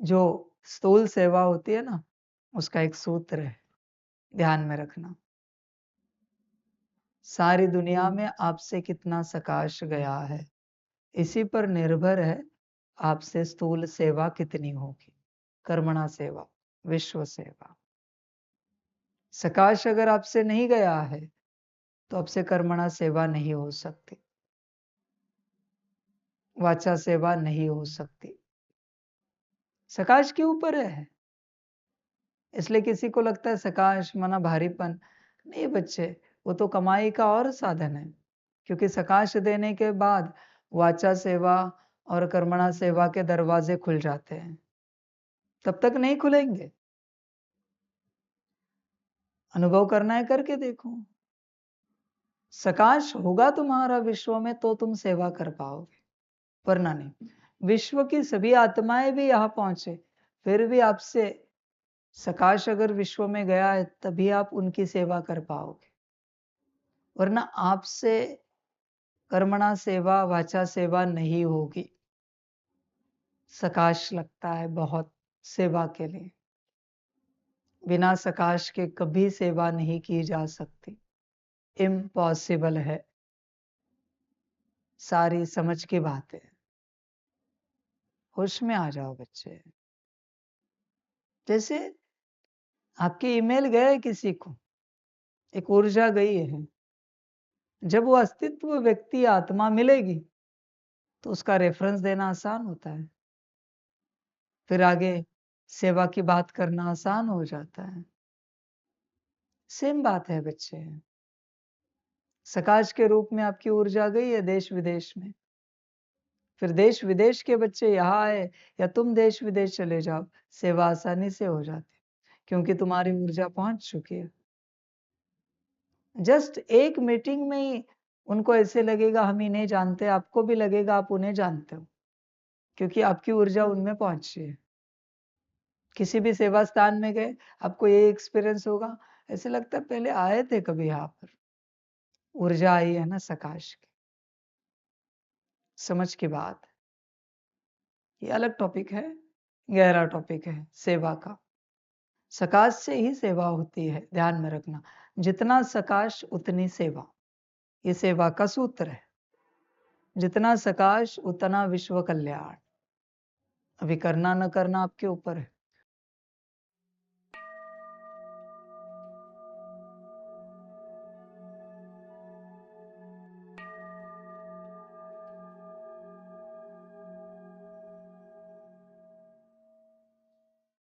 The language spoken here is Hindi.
जो स्थूल सेवा होती है ना, उसका एक सूत्र है, ध्यान में रखना। सारी दुनिया में आपसे कितना सकाश गया है, इसी पर निर्भर है आपसे स्थूल सेवा कितनी होगी। कर्मणा सेवा, विश्व सेवा। सकाश अगर आपसे नहीं गया है तो आपसे कर्मणा सेवा नहीं हो सकती, वाचा सेवा नहीं हो सकती। सकाश के ऊपर है। इसलिए किसी को लगता है सकाश माना भारीपन। नहीं बच्चे, वो तो कमाई का और साधन है, क्योंकि सकाश देने के बाद वाचा सेवा और कर्मणा सेवा के दरवाजे खुल जाते हैं। तब तक नहीं खुलेंगे। अनुभव करना है, करके देखो। सकाश होगा तुम्हारा विश्व में तो तुम सेवा कर पाओगे, वरना नहीं। विश्व की सभी आत्माएं भी यहां पहुंचे, फिर भी आपसे सकाश अगर विश्व में गया है तभी आप उनकी सेवा कर पाओगे, वरना आपसे कर्मणा सेवा वाचा सेवा नहीं होगी। सकाश लगता है बहुत सेवा के लिए, बिना सकाश के कभी सेवा नहीं की जा सकती, इम्पॉसिबल है। सारी समझ की बात है। होश में आ जाओ बच्चे। जैसे आपके ईमेल गए किसी को, एक ऊर्जा गई है, जब वो अस्तित्व व्यक्ति आत्मा मिलेगी तो उसका रेफरेंस देना आसान होता है, फिर आगे सेवा की बात करना आसान हो जाता है। सेम बात है बच्चे। सकाश के रूप में आपकी ऊर्जा गई है देश विदेश में, फिर देश विदेश के बच्चे यहाँ आए या तुम देश विदेश चले जाओ, सेवा आसानी से हो जाती, क्योंकि तुम्हारी ऊर्जा पहुंच चुकी है। जस्ट एक मीटिंग में ही उनको ऐसे लगेगा हम इन्हें जानते हैं, आपको भी लगेगा आप उन्हें जानते हो, क्योंकि आपकी ऊर्जा उनमें पहुंची है। किसी भी सेवा स्थान में गए, आपको ये एक्सपीरियंस होगा, ऐसे लगता है पहले आए थे कभी यहाँ पर। ऊर्जा आई है ना सकाश की। समझ की बात। ये अलग टॉपिक है, गहरा टॉपिक है सेवा का। सकाश से ही सेवा होती है, ध्यान में रखना। जितना सकाश उतनी सेवा, ये सेवा का सूत्र है। जितना सकाश उतना विश्व कल्याण। अभी करना न करना आपके ऊपर है।